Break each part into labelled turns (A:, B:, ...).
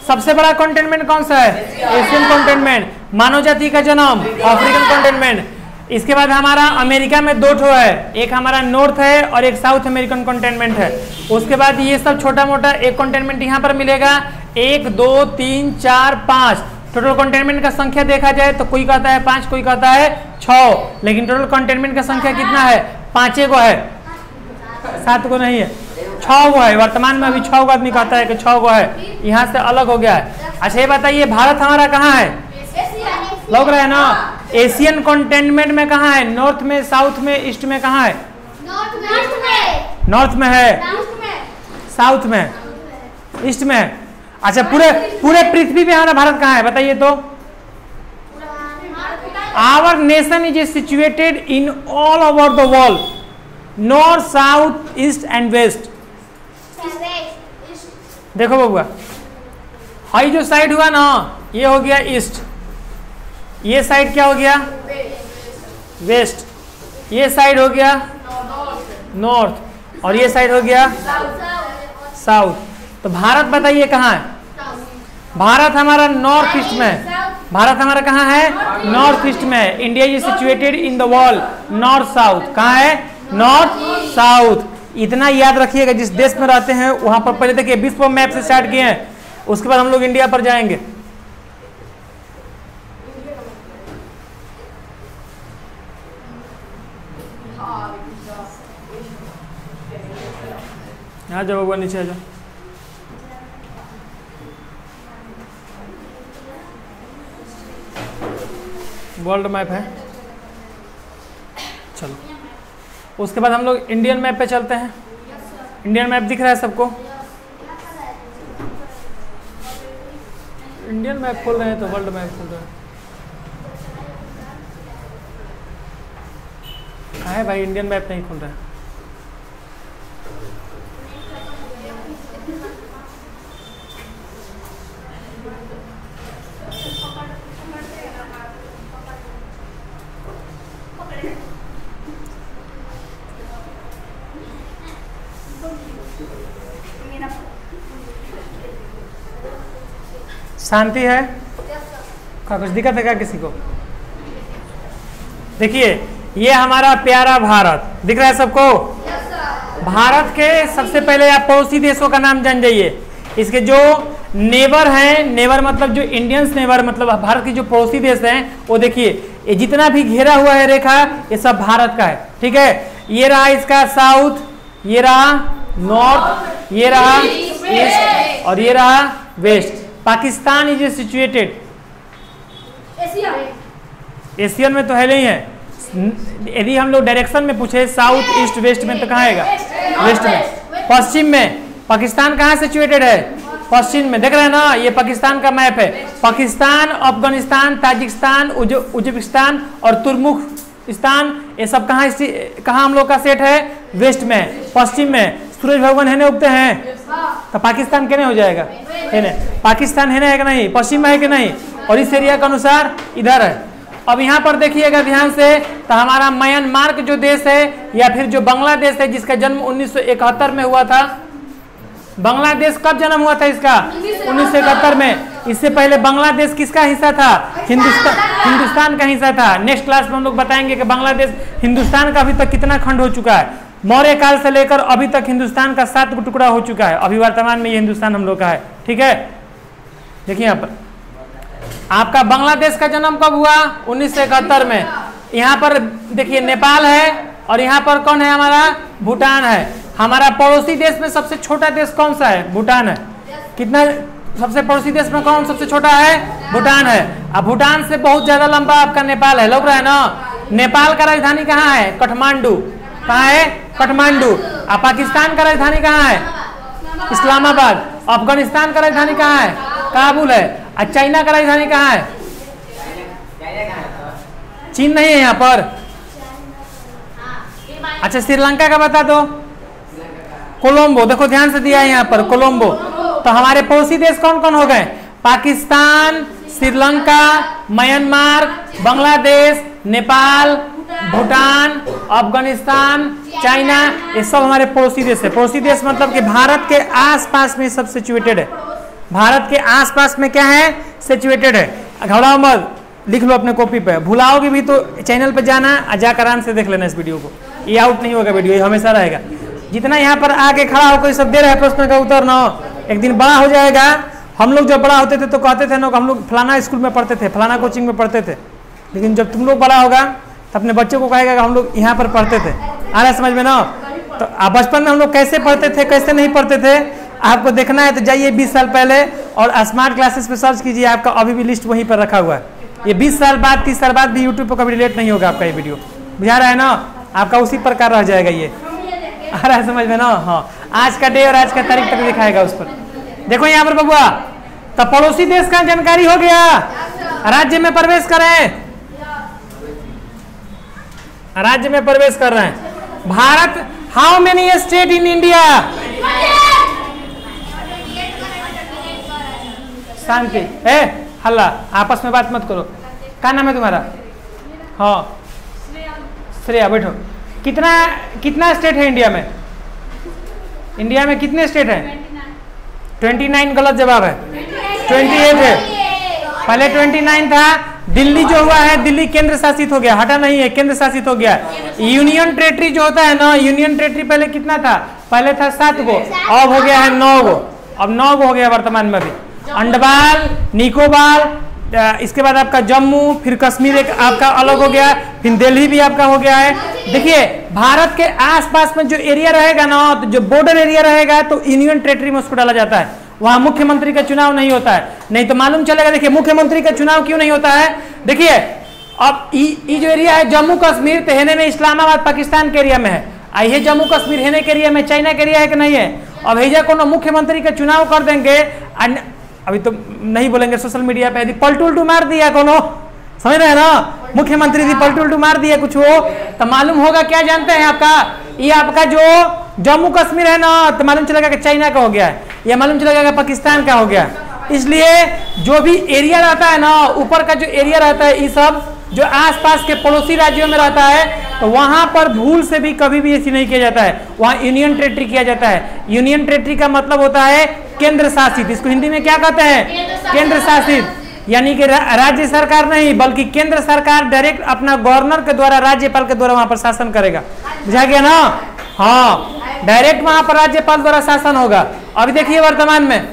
A: सबसे बड़ा कॉन्टिनेंट कौन सा है? Asian continent. मानव जाति का जन्म अफ्रीकन कॉन्टिनेंट। इसके बाद हमारा अमेरिका में 2 ठो है, एक हमारा नॉर्थ है और एक साउथ अमेरिकन कॉन्टिनेंट है। उसके बाद ये सब छोटा मोटा एक कॉन्टिनेंट यहाँ पर मिलेगा। 1 2 3 4 5 टोटल कॉन्टिनेंट का संख्या देखा जाए तो कोई कहता है 5, कोई कहता है 6, लेकिन टोटल कॉन्टिनेंट का संख्या कितना है? 5 गो है, 7 गो नहीं है, 6 गो है। वर्तमान में अभी 6 गो आदमी कहता है कि 6 गो है, यहाँ से अलग हो गया है। अच्छा ये बताइए भारत हमारा कहाँ है? लग रहा है ना? एशियन कॉन्टिनेंट में कहाँ है? नॉर्थ में, साउथ में, ईस्ट में? कहाँ है? नॉर्थ में है, साउथ में, ईस्ट में है। अच्छा पूरे पृथ्वी पे हमारा भारत कहाँ है बताइए तो? Our nation is situated in all over the world, north, south, east and west. देखो बबुआ, हाई जो साइड हुआ ना ये हो गया ईस्ट, ये साइड क्या हो गया? वेस्ट, ये साइड हो गया नॉर्थ और ये साइड हो गया साउथ। तो भारत बताइए कहाँ है? भारत हमारा नॉर्थ ईस्ट में। भारत हमारा कहाँ है? नॉर्थ ईस्ट में। India is situated in the world north south. कहाँ है? North south. इतना याद रखिएगा, जिस देश में रहते हैं वहां पर पहले देखिए विश्व मैप से स्टार्ट किए हैं, उसके बाद हम लोग इंडिया पर जाएंगे। यहाँ जाओ बबुआ, नीचे आ जाओ। वर्ल्ड मैप है, चलो उसके बाद हम लोग इंडियन मैप पे चलते हैं। इंडियन मैप दिख रहा है सबको? इंडियन मैप खोल रहे हैं तो वर्ल्ड मैप खोल रहे हैं। कहाँ है भाई? इंडियन मैप नहीं खोल रहा है। शांति है? क्या कुछ दिक्कत है क्या किसी को? देखिए ये हमारा प्यारा भारत दिख रहा है सबको? भारत के सबसे पहले आप पड़ोसी देशों का नाम जान जाइए। इसके जो नेबर हैं, नेबर मतलब जो इंडियंस नेबर मतलब भारत के जो पड़ोसी देश हैं, वो देखिए ये जितना भी घेरा हुआ है रेखा ये सब भारत का है। ठीक है, ये रहा इसका साउथ, ये रहा नॉर्थ, ये रहा ईस्ट और ये रहा west. Pakistan is situated Asian में तो है नहीं है। यदि हम लोग डायरेक्शन में पूछे साउथ ईस्ट वेस्ट में तो कहाँ आएगा? वेस्ट में। पश्चिम में पाकिस्तान कहाँ सिचुएटेड है? पश्चिम में। देख रहे हैं ना, ये पाकिस्तान का मैप है। पाकिस्तान, अफगानिस्तान, ताजिकिस्तान, उज्बेकिस्तान और तुर्कमेनिस्तान, ये सब कहाँ हम लोग का सेट है? वेस्ट में, पश्चिम में। सूरज भगवान है ना उगते हैं, तो पाकिस्तान कहने हो जाएगा है ना? पाकिस्तान है ना, है कि नहीं? पश्चिम में है कि नहीं? और इस एरिया के अनुसार इधर है। अब यहाँ पर देखिएगा ध्यान से, तो हमारा म्यांमार जो देश है या फिर जो बांग्लादेश है, जिसका जन्म 1971 में हुआ था। बांग्लादेश कब जन्म हुआ था इसका? 1971 में। इससे पहले बांग्लादेश किसका हिस्सा था? हिंदुस्तान का हिस्सा था। नेक्स्ट क्लास में हम लोग बताएंगे कि बांग्लादेश हिंदुस्तान का अभी तक कितना खंड हो चुका है। मौर्य काल से लेकर अभी तक हिंदुस्तान का 7 टुकड़ा हो चुका है। अभी वर्तमान में ये हिंदुस्तान हम लोग का है। ठीक है, देखिए यहाँ पर आपका बांग्लादेश का जन्म कब हुआ? 1971 में। यहाँ पर देखिए नेपाल है और यहाँ पर कौन है? हमारा भूटान है। हमारा पड़ोसी देश में सबसे छोटा देश कौन सा है? भूटान है। कितना सबसे पड़ोसी देश में कौन सबसे छोटा है? भूटान है। अब भूटान से बहुत ज्यादा लंबा आपका नेपाल है। लग रहा है ना? नेपाल का राजधानी कहाँ है? काठमांडू। कहाँ है? काठमांडू। अब पाकिस्तान का राजधानी कहाँ है? इस्लामाबाद। अफगानिस्तान का राजधानी कहाँ है? काबुल है। और चाइना का राजधानी कहाँ है? चीन नहीं है यहाँ पर। अच्छा श्रीलंका का बता दो। कोलंबो। देखो ध्यान से दिया है यहाँ पर, कोलंबो। तो हमारे पड़ोसी देश कौन कौन हो गए? पाकिस्तान, श्रीलंका, म्यांमार, बांग्लादेश, नेपाल, भूटान, अफगानिस्तान, चाइना, ये सब हमारे पड़ोसी देश है। पड़ोसी देश मतलब कि भारत के आसपास में सब सिचुएटेड है। भारत के आसपास में क्या है, सिचुएटेड है। घबराओ मत, लिख लो अपने कॉपी पे, भुलाओगे भी तो चैनल पे जाना और जाकर आराम से देख लेना इस वीडियो को, ये आउट नहीं होगा वीडियो, ये हमेशा रहेगा। जितना यहाँ पर आके खड़ा होकर सब दे रहे हैं प्रश्न का उत्तर ना, एक दिन बड़ा हो जाएगा। हम लोग जब बड़ा होते थे तो कहते थे ना हम लोग फलाना स्कूल में पढ़ते थे, फलाना कोचिंग में पढ़ते थे, लेकिन जब तुम लोग बड़ा होगा तो अपने बच्चों को कहेगा कि हम लोग यहाँ पर पढ़ते थे। आ रहा है समझ में ना? तो बचपन में हम लोग कैसे पढ़ते थे कैसे नहीं पढ़ते थे आपको देखना है तो जाइए 20 साल पहले और स्मार्ट क्लासेस पे सर्च कीजिए, आपका अभी भी लिस्ट वहीं पर रखा हुआ है। ये 20 साल बाद 30 साल बाद भी यूट्यूब पर कभी रिलेट नहीं होगा आपका ये वीडियो, बुझा रहा है ना? आपका उसी प्रकार रह जाएगा ये। आ रहा है समझ में ना? हाँ, आज का डे और आज का तारीख तक दिखाएगा उस पर। देखो यहाँ पर बबुआ, तो पड़ोसी देश का जानकारी हो गया। राज्य में प्रवेश करें, राज्य में प्रवेश कर रहे हैं। Bharat, how many state in India? शांति है, हल्ला, आपस में बात मत करो। क्या नाम है तुम्हारा? हाँ श्रेया, बैठो। कितना स्टेट है इंडिया में? इंडिया में कितने स्टेट हैं? 29 गलत जवाब है, 28 है। पहले 29 था, दिल्ली जो हुआ है दिल्ली केंद्र शासित हो गया, हटा नहीं है, केंद्र शासित हो गया। यूनियन टेरिटरी जो होता है ना, यूनियन टेरिटरी पहले कितना था? पहले था 7 गो, अब हो गया है 9 गो, अब 9 गो हो गया वर्तमान में। अभी अंडमान निकोबार, इसके बाद आपका जम्मू, फिर कश्मीर एक आपका अलग हो गया, फिर दिल्ली भी आपका हो गया है। देखिए भारत के आसपास में जो एरिया रहेगा ना, तो जो बॉर्डर एरिया रहेगा तो यूनियन टेरिटरी में उसको डाला जाता है, वहां मुख्यमंत्री का चुनाव नहीं होता है। नहीं तो मालूम चलेगा, देखिए मुख्यमंत्री का चुनाव क्यों नहीं होता है। देखिए अब ये जो एरिया है जम्मू कश्मीर, तो हेने में इस्लामाबाद पाकिस्तान के एरिया में है, ये जम्मू कश्मीर हेने के एरिया में चाइना के एरिया है कि नहीं है। अब भेजा कोनो मुख्यमंत्री का चुनाव कर देंगे, अभी तो नहीं बोलेंगे सोशल मीडिया पे, यदि पलटू उल्टू मार दिया कोनो, समझ रहे हैं ना, मुख्यमंत्री यदि पलटू उल्टू मार दिया कुछ हो, तो मालूम होगा क्या जानते हैं आपका, ये आपका जो जम्मू कश्मीर है ना, तो मालूम चलेगा कि चाइना का हो गया है, या मालूम चलेगा कि पाकिस्तान का हो गया। इसलिए जो भी एरिया रहता है ना, यूपर का जो एरिया रहता है, ये सब जो आसपास के पड़ोसी राज्यों में रहता है, तो वहां पर भूल से भी कभी भी ऐसी नहीं किया जाता है, वहां यूनियन टेरिटरी किया जाता है। यूनियन टेरिटरी का मतलब होता है केंद्र शासित, इसको हिंदी में क्या कहते हैं? केंद्र शासित, यानी कि राज्य सरकार नहीं बल्कि केंद्र सरकार डायरेक्ट अपना गवर्नर के द्वारा, राज्यपाल के द्वारा वहां पर शासन करेगा, बुझा गया ना? हाँ, डायरेक्ट वहां पर राज्यपाल द्वारा शासन होगा। अभी देखिए वर्तमान में,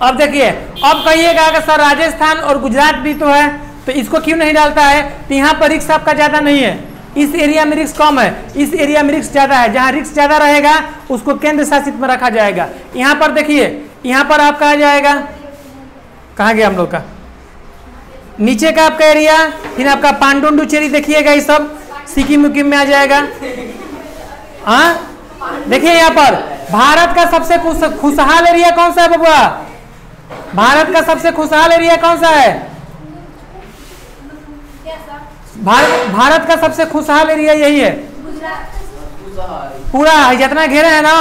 A: अब देखिए, अब कहिएगा कि सर राजस्थान और गुजरात भी तो है, तो इसको क्यों नहीं डालता है? तो यहाँ पर रिस्क आपका ज्यादा नहीं है, इस एरिया में रिस्क कम है, इस एरिया में रिस्क ज्यादा है। जहाँ रिस्क ज्यादा रहेगा उसको केंद्र शासित में रखा जाएगा। यहाँ पर देखिए, यहाँ पर आपका आ जाएगा, कहाँ गया हम लोग का, नीचे का आपका एरिया, फिर आपका पांडुचेरी देखिएगा, ये सब सिक्किम उकिम में आ जाएगा। हाँ देखिए यहाँ पर भारत का सबसे खुशहाल एरिया कौन सा है बबुआ? भारत का सबसे खुशहाल एरिया कौन सा है? भारत का सबसे खुशहाल एरिया यही है, पूरा जितना घेरे है ना,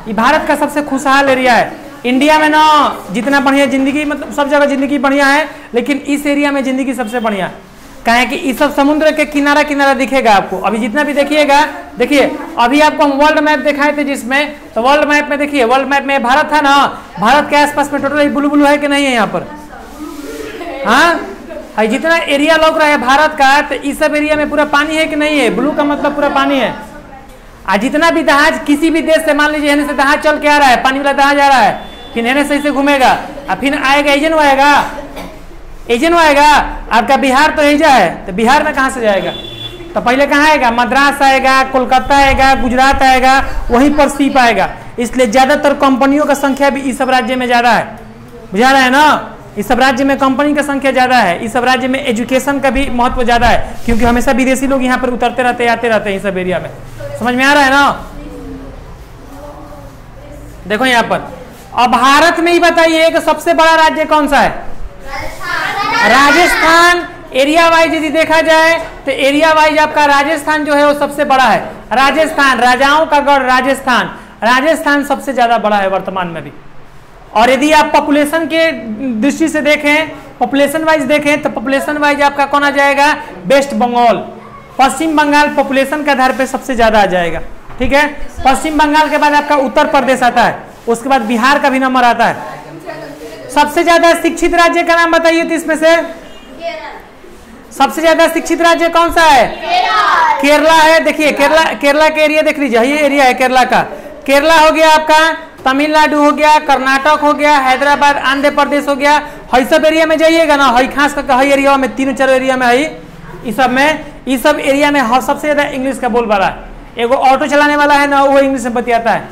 A: ये भारत का सबसे खुशहाल एरिया है। इंडिया में ना जितना बढ़िया जिंदगी, मतलब सब जगह जिंदगी बढ़िया है, लेकिन इस एरिया में जिंदगी सबसे बढ़िया है। कहें कि इस सब समुद्र के किनारा किनारा दिखेगा आपको, अभी जितना भी देखिएगा। देखिए अभी आपको हम वर्ल्ड मैप दिखाए थे जिसमें, तो वर्ल्ड मैप में देखिए, वर्ल्ड मैप में भारत था ना, भारत के आसपास में टोटल ब्लू ब्लू है कि नहीं है यहाँ पर? हाँ, जितना एरिया लग रहा है भारत का, तो इस सब एरिया में पूरा पानी है कि नहीं है? ब्लू का मतलब पूरा पानी है। और जितना भी जहाज किसी भी देश से, मान लीजिए हेने से जहाज चल के आ रहा है, पानी वाला जहाज आ रहा है, फिर हेने से घूमेगा और फिर आएगा एजेंट आएगा, आपका बिहार तो एजा है, तो बिहार में कहाँ से जाएगा? तो पहले कहाँ आएगा? मद्रास आएगा, कोलकाता आएगा, गुजरात आएगा, वहीं पर सीप आएगा। इसलिए ज्यादातर कंपनियों का संख्या भी इस सब राज्य में ज्यादा है, बुझा रहा है ना? इस सब राज्य में कंपनी का संख्या ज्यादा है, इस सब राज्य में एजुकेशन का भी महत्व ज्यादा है, क्योंकि हमेशा विदेशी लोग यहाँ पर उतरते रहते आते रहते हैं इस सब एरिया में। समझ में आ रहा है ना? देखो यहाँ पर, अब भारत में ही बताइए कि सबसे बड़ा राज्य कौन सा है? राजस्थान। एरिया वाइज यदि देखा जाए तो एरिया वाइज आपका राजस्थान जो है वो सबसे बड़ा है। राजस्थान, राजाओं का गढ़ राजस्थान, राजस्थान सबसे ज्यादा बड़ा है वर्तमान में भी। और यदि आप पॉपुलेशन के दृष्टि से देखें, पॉपुलेशन वाइज देखें, तो पॉपुलेशन वाइज आपका कौन आ जाएगा? वेस्ट बंगाल, पश्चिम बंगाल पॉपुलेशन के आधार पे सबसे ज्यादा आ जाएगा। ठीक है, पश्चिम बंगाल के बाद आपका उत्तर प्रदेश आता है, उसके बाद बिहार का भी नंबर आता है। सबसे ज्यादा शिक्षित राज्य का नाम बताइए तो इसमें से सबसे ज्यादा शिक्षित राज्य कौन सा है? केरला है। देखिए केरला का एरिया देख लीजिए, ये एरिया है केरला का। केरला हो गया आपका, तमिलनाडु हो गया, कर्नाटक हो गया, हैदराबाद, आंध्र प्रदेश हो गया। हई सब एरिया में जाइएगा ना, हई खास करके हई एरिया में 3-4 एरिया में हई इस सब एरिया में सबसे ज्यादा इंग्लिश का बोलबाला है। एगो ऑटो चलाने वाला है ना, वो इंग्लिश में बतियाता है।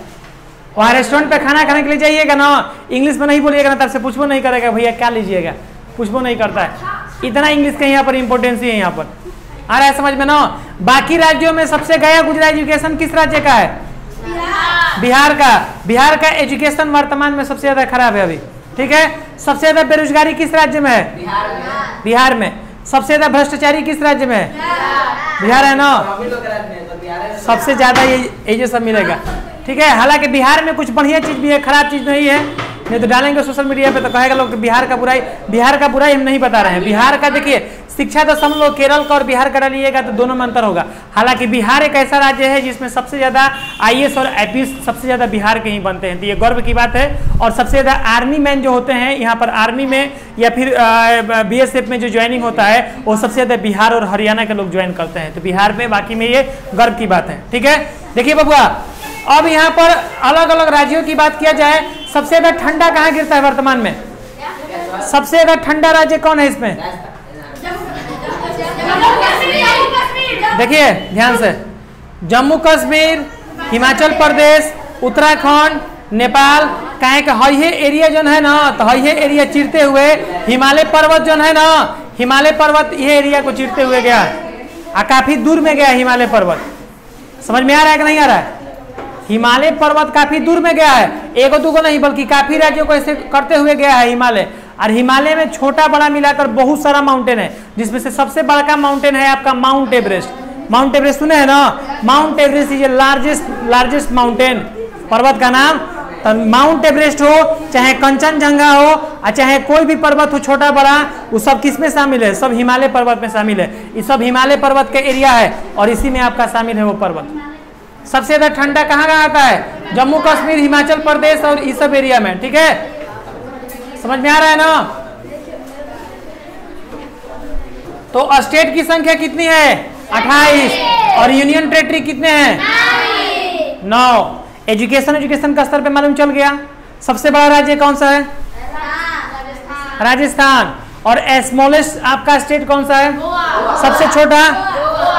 A: वहाँ रेस्टोरेंट पे खाना खाने के लिए जाइएगा ना, इंग्लिश में नहीं बोलिएगा ना, तब से पूछबो नहीं करेगा भैया क्या लीजिएगा, पूछबो नहीं करता है। इतना इंग्लिश का यहाँ पर इंपोर्टेंस ही है यहाँ पर। आ रहा है समझ में ना? बाकी राज्यों में सबसे गया गुजरा एजुकेशन किस राज्य का है? बिहार का। बिहार का एजुकेशन वर्तमान में सबसे ज्यादा खराब है अभी, ठीक है। सबसे ज्यादा बेरोजगारी किस राज्य में है? बिहार में। सबसे ज्यादा भ्रष्टाचारी किस राज्य में है? बिहार है ना। सबसे ज्यादा ये सब मिलेगा, ठीक है। हालांकि बिहार में कुछ बढ़िया चीज भी है, खराब चीज नहीं है, नहीं तो डालेंगे सोशल मीडिया पे तो कहेगा लोग कि बिहार का बुराई हम नहीं बता रहे हैं। बिहार का देखिए शिक्षा तो सब लोग केरल का और बिहार का डालिएगा तो दोनों में अंतर होगा। हालांकि बिहार एक ऐसा राज्य है जिसमें सबसे ज्यादा आईएएस और आईपीएस सबसे ज्यादा बिहार के ही बनते हैं, तो ये गर्व की बात है। और सबसे ज्यादा आर्मी मैन जो होते हैं यहाँ पर आर्मी में या फिर बीएसएफ में जो ज्वाइनिंग होता है वो सबसे ज्यादा बिहार और हरियाणा के लोग ज्वाइन करते हैं, तो बिहार में बाकी में ये गर्व की बात है, ठीक है। देखिए बबुआ, अब यहाँ पर अलग अलग राज्यों की बात किया जाए, सबसे ज्यादा ठंडा कहाँ गिरता है वर्तमान में? सबसे ज्यादा ठंडा राज्य कौन है इसमें? देखिए ध्यान से, जम्मू कश्मीर, हिमाचल प्रदेश, उत्तराखंड, नेपाल। कहे का हई एरिया जो है ना, तो हई एरिया चिरते हुए हिमालय पर्वत जो है ना, हिमालय पर्वत ये एरिया को चिरते हुए गया और काफी दूर में गया हिमालय पर्वत। समझ में आ रहा है कि नहीं आ रहा है? हिमालय पर्वत काफी दूर में गया है, एगो दूगो नहीं बल्कि काफी राज्यों को ऐसे करते हुए गया है हिमालय। और हिमालय में छोटा बड़ा मिलाकर बहुत सारा माउंटेन है, जिसमें से सबसे बड़ा माउंटेन है आपका माउंट एवरेस्ट। माउंट एवरेस्ट सुने हैं ना? Mount Everest is largest mountain, पर्वत का नाम। तो माउंट एवरेस्ट हो चाहे कंचनजंगा हो और चाहे कोई भी पर्वत हो छोटा बड़ा, वो सब किस में शामिल है? सब हिमालय पर्वत में शामिल है। ये सब हिमालय पर्वत का एरिया है और इसी में आपका शामिल है वो पर्वत। सबसे ज्यादा ठंडा कहाँ आता है? जम्मू कश्मीर, हिमाचल प्रदेश और इस सब एरिया में, ठीक है। समझ में आ रहा है ना? तो स्टेट की संख्या कितनी है? 28। और यूनियन टेरिटरी कितने हैं? 9। एजुकेशन का स्तर पे मालूम चल गया। सबसे बड़ा राज्य कौन सा है? राजस्थान। और स्मॉलेस्ट आपका स्टेट कौन सा है? सबसे छोटा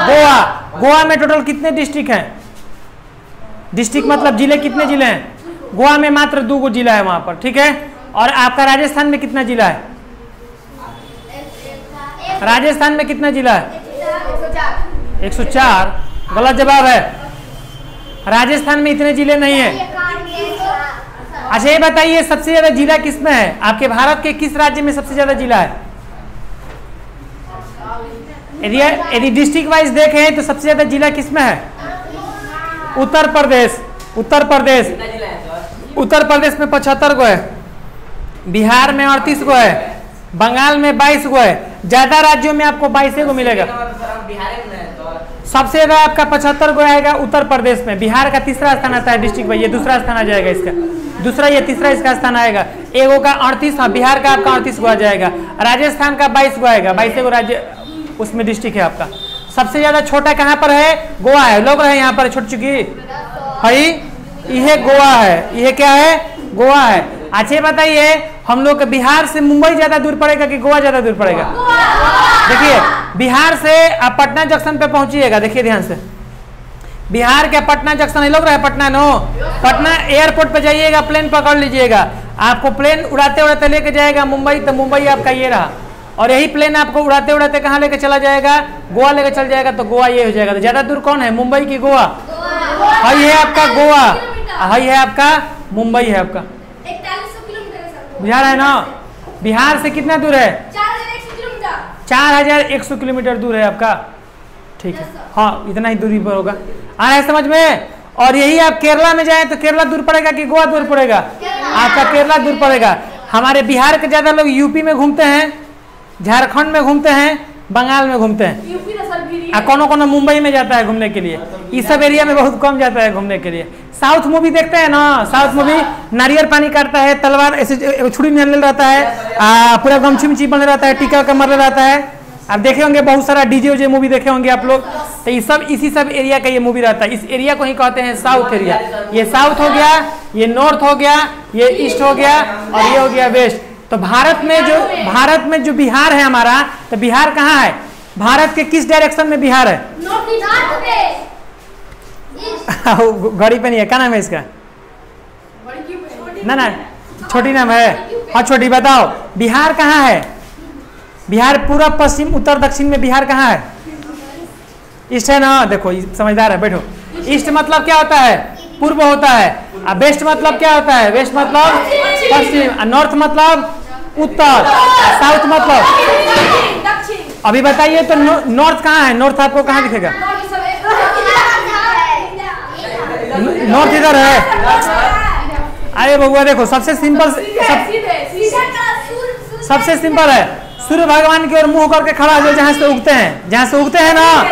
A: गोवा। गोवा में टोटल कितने डिस्ट्रिक्ट हैं? डिस्ट्रिक्ट मतलब जिले, कितने जिले हैं? गोवा में मात्र 2 जिला है वहां पर, ठीक है। और आपका राजस्थान में कितना जिला है? राजस्थान में कितना जिला है? 104। गलत जवाब है, राजस्थान में इतने जिले नहीं है। अच्छा ये बताइए सबसे ज्यादा जिला किसमें है? आपके भारत के किस राज्य में सबसे ज्यादा जिला है? यदि डिस्ट्रिक्ट वाइज देखें तो सबसे ज्यादा जिला किसमें है? उत्तर प्रदेश। उत्तर प्रदेश में 75 गो है, बिहार में 38 गो है, बंगाल में 22 गो है। ज्यादा राज्यों में आपको 22 गो मिलेगा। सबसे ज्यादा आपका 75 गो आएगा उत्तर प्रदेश में। बिहार का तीसरा स्थान आता है डिस्ट्रिक्ट वाइज, ये दूसरा स्थान आ जाएगा इसका, दूसरा ये तीसरा इसका स्थान आएगा। एगो का 38, हाँ बिहार का आपका 38 गो आ जाएगा। राजस्थान का 22 गो आएगा, 22 गो राज्य उसमें डिस्ट्रिक्ट है आपका। सबसे ज्यादा छोटा कहाँ पर है? गोवा है। लोग रहे यहाँ पर छोट चुकी हई, यह गोवा है। यह क्या है? गोवा है। अच्छा बताइए हम लोग बिहार से मुंबई ज्यादा दूर पड़ेगा कि गोवा ज्यादा दूर पड़ेगा? देखिए बिहार से आप पटना जंक्शन पे पहुंचिएगा, देखिए ध्यान से, बिहार के पटना जंक्शन, लोग रहे पटना नो, पटना एयरपोर्ट पे जाइएगा, प्लेन पकड़ लीजिएगा, आपको प्लेन उड़ाते उड़ाते लेके जाएगा मुंबई, तो मुंबई आपका ये रहा। और यही प्लेन आपको उड़ाते उड़ाते कहाँ लेके चला जाएगा? गोवा लेके चल जाएगा, तो गोवा ये हो जाएगा। तो ज्यादा दूर कौन है? मुंबई की गोवा? हाई है आपका गोवा, हाई है आपका मुंबई है आपका। बिहार है ना? बिहार से कितना दूर है? 4100 किलोमीटर दूर है आपका, ठीक है। हाँ इतना ही दूरी पर होगा, आ रहा है समझ में? और यही आप केरला में जाए तो केरला दूर पड़ेगा कि गोवा दूर पड़ेगा? आपका केरला दूर पड़ेगा। हमारे बिहार के ज्यादा लोग यूपी में घूमते हैं, झारखंड में घूमते हैं, बंगाल में घूमते हैं। कौन कौन मुंबई में जाता है घूमने के लिए, इस सब एरिया में बहुत कम जाता है घूमने के लिए। साउथ मूवी देखते हैं ना, साउथ मूवी नारियल पानी काटता है, तलवार ऐसे छुरी निकल रहता है, पूरा गमछी मिची बने रहता है, टीका कमर रहता है। आप देखे होंगे बहुत सारा डीजे उजे मूवी देखे होंगे आप लोग, तो ये सब इसी सब एरिया का ये मूवी रहता है। इस एरिया को ही कहते हैं साउथ एरिया। ये साउथ हो गया, ये नॉर्थ हो गया, ये ईस्ट हो गया और ये हो गया वेस्ट। तो भारत में जो बिहार है हमारा, तो बिहार कहाँ है, भारत के किस डायरेक्शन में बिहार है? घड़ी पे नहीं है, क्या नाम है इसका? ना छोटी नाम है। हाँ छोटी, बताओ बिहार कहाँ है? बिहार पूरब पश्चिम उत्तर दक्षिण में बिहार कहाँ है? ईस्ट है ना, देखो समझदार है, बैठो। ईस्ट मतलब क्या होता है? पूर्व होता है। और वेस्ट मतलब क्या होता है? वेस्ट मतलब पश्चिम। नॉर्थ मतलब उत्तर। साउथ मतलब अभी बताइए तो नॉर्थ कहाँ है? नॉर्थ आपको कहाँ दिखेगा? नॉर्थ इधर है। अरे बबुआ देखो, सबसे सिंपल है, सूर्य भगवान की ओर मुंह करके खड़ा हो, जहाँ से उगते हैं ना,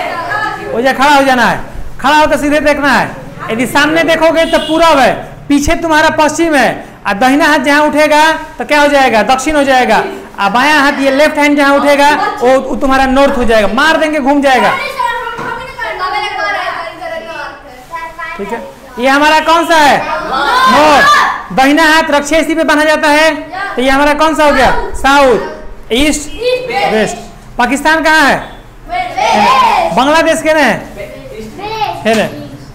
A: वो जहाँ खड़ा हो जाना है। खड़ा होकर सीधे देखना है। यदि सामने देखोगे तो पूरब है, पीछे तुम्हारा पश्चिम है, और दाहिना हाथ जहाँ उठेगा तो क्या हो जाएगा? दक्षिण हो जाएगा। और बायां हाथ ये लेफ्ट हैंड जहाँ उठेगा वो तुम्हारा नॉर्थ हो जाएगा। मार देंगे, घूम जाएगा। ठीक है, ये हमारा कौन सा है? नॉर्थ। दाहिना हाथ रक्षेसी पे बना जाता है, तो ये हमारा कौन सा हो गया? साउथ। East, waste. पाकिस्तान कहाँ है? बांग्लादेश के है ना?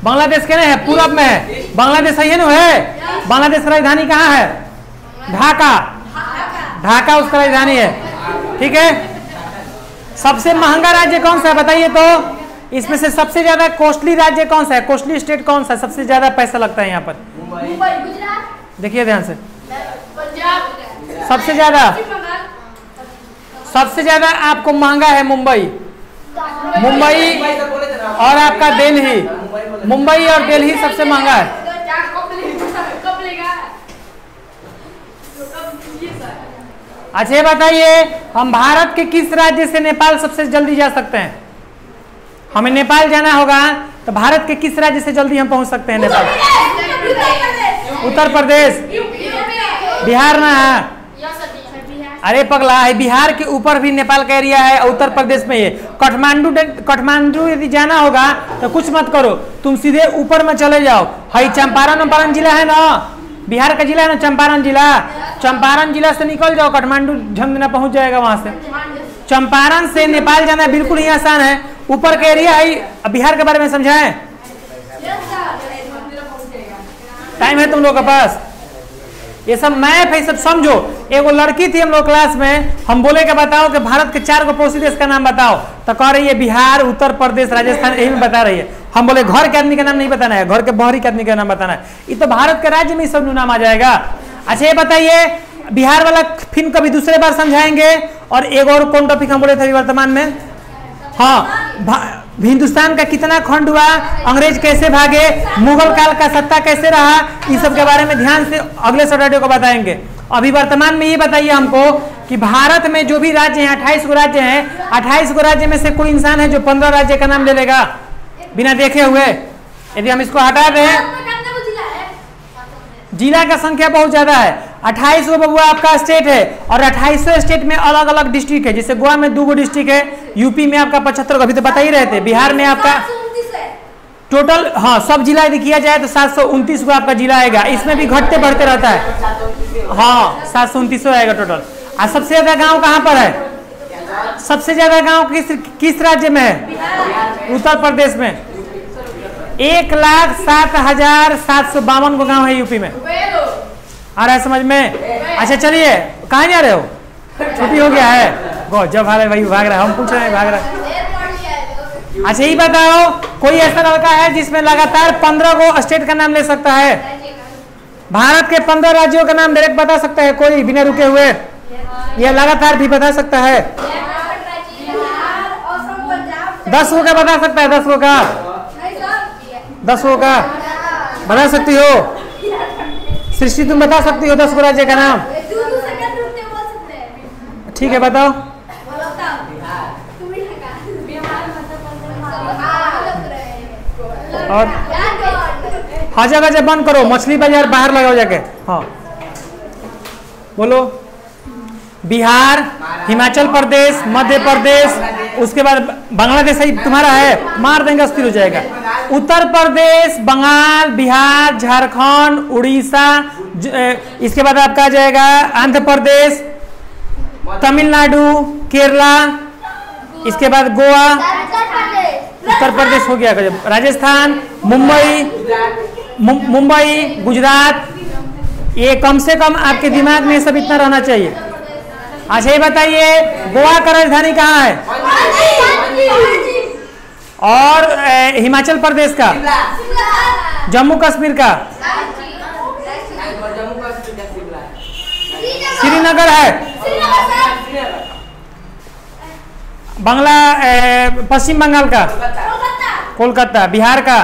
A: बांग्लादेश के है, पूरब में है। बांग्लादेश है ना, है। बांग्लादेश की राजधानी कहाँ है? ढाका। ढाका उसका राजधानी है। ठीक है। सबसे महंगा राज्य कौन सा है बताइए तो? इसमें से सबसे ज्यादा कॉस्टली राज्य कौन सा है? कॉस्टली स्टेट कौन सा है? सबसे ज्यादा पैसा लगता है यहाँ पर। देखिए ध्यान से, सबसे ज्यादा आपको महंगा है मुंबई और आपका दिल्ली। मुंबई और दिल्ली सबसे महंगा है। अच्छा ये बताइए, हम भारत के किस राज्य से नेपाल सबसे जल्दी जा सकते हैं? हमें नेपाल जाना होगा तो भारत के किस राज्य से जल्दी हम पहुंच सकते हैं नेपाल? उत्तर प्रदेश। बिहार ना है। अरे पगला है, बिहार के ऊपर भी नेपाल का एरिया है, उत्तर प्रदेश में ये काठमांडू यदि जाना होगा तो कुछ मत करो, तुम सीधे ऊपर में चले जाओ। हाई चंपारण जिला है ना, बिहार का जिला है ना चंपारण जिला। चंपारण जिला से निकल जाओ, काठमांडू झंडना पहुंच जाएगा वहां से। चंपारण से नेपाल जाना बिल्कुल ही आसान है। ऊपर का एरिया है। बिहार के बारे में समझाएं? टाइम है तुम लोग के पास? ये सब मैप है, सब समझो। एगो लड़की थी हम लोग क्लास में, हम बोले कि बताओ कि भारत के 4 पड़ोसी देश का नाम बताओ, तो कह रही है बिहार, उत्तर प्रदेश, राजस्थान, यही में बता रही है। हम बोले घर के आदमी का नाम नहीं बताना है, घर के बाहरी के आदमी का नाम बताना है। ये तो भारत के राज्य में सब नाम आ जाएगा। अच्छा ये बताइए, बिहार वाला फिर कभी दूसरे बार समझाएंगे। और एक और कौन टॉपिक हम बोले थे वर्तमान में? हाँ, हिंदुस्तान का कितना खंड हुआ, अंग्रेज कैसे भागे, मुगल काल का सत्ता कैसे रहा, इस सब के बारे में ध्यान से अगले सैटरडे को बताएंगे। अभी वर्तमान में ये बताइए हमको कि भारत में जो भी राज्य हैं, 28 गो राज्य हैं, 28 गो राज्य में से कोई इंसान है जो 15 राज्य का नाम ले लेगा बिना देखे हुए? यदि हम इसको हटा दें, जिला का संख्या बहुत ज्यादा है। 28 गो बबुआ आपका स्टेट है, और 28 स्टेट में अलग अलग डिस्ट्रिक्ट है। जैसे गोवा में 2 गो डिस्ट्रिक्ट है, यूपी में आपका 75, अभी तो बता ही रहे थे। बिहार में आपका टोटल, हाँ सब जिला यदि किया जाए तो 729 गो आपका जिला आएगा। इसमें भी घटते बढ़ते रहता है। हाँ 729 आएगा टोटल। और सबसे ज्यादा गांव कहाँ पर है? सबसे ज्यादा गांव किस राज्य में है? उत्तर प्रदेश में। 1,07,752 गो गाँव है यूपी में। आ रहा है समझ में? अच्छा चलिए, कहाँ जा रहे हो? छुट्टी हो गया है? गो जब भाग रहे भाई, भाग रहा है, हम पूछ रहे हैं भाग रहा है। अच्छा ये बताओ, कोई ऐसा लड़का है जिसमें लगातार 15 गो स्टेट का नाम ले सकता है? भारत के 15 राज्यों का नाम डायरेक्ट बता सकता है कोई बिना रुके हुए? यह लगातार भी बता सकता है? 10 गो का बता सकता है? 10 गो का? 10 गो का बता सकती हो? सृष्टि तुम बता सकती हो 10 गो राज्य का नाम? ठीक है बताओ। और हाँ जगह जब बंद करो, मछली बाजार बाहर लगाओ जाके। हाँ बोलो। बिहार, हिमाचल प्रदेश, मध्य प्रदेश, उसके बाद बांग्लादेश ही तुम्हारा है, मार देंगे अस्थिर हो जाएगा। उत्तर प्रदेश, बंगाल, बिहार, झारखंड, उड़ीसा, इसके बाद आपका आ जाएगा आंध्र प्रदेश, तमिलनाडु, केरला, इसके बाद गोवा, उत्तर प्रदेश हो गया, राजस्थान, मुंबई, गुजरात। ये कम से कम आपके दिमाग में सब इतना रहना चाहिए। अच्छा ये बताइए गोवा का राजधानी कहाँ है? और हिमाचल प्रदेश का, जम्मू कश्मीर का श्रीनगर है, बांग्ला पश्चिम बंगाल का कोलकाता, बिहार का,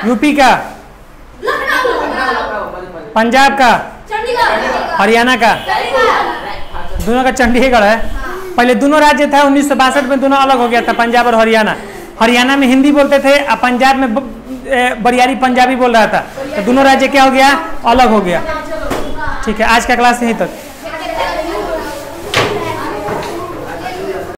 A: यूपी का, पंजाब का, हरियाणा का, दोनों का चंडीगढ़ है। पहले दोनों राज्य था, 1962 में दोनों अलग हो गया था, पंजाब और हरियाणा। हरियाणा में हिंदी बोलते थे, अब पंजाब में बरियारी पंजाबी बोल रहा था, तो दोनों राज्य क्या हो गया, अलग हो गया। ठीक है, आज का क्लास यहीं तक।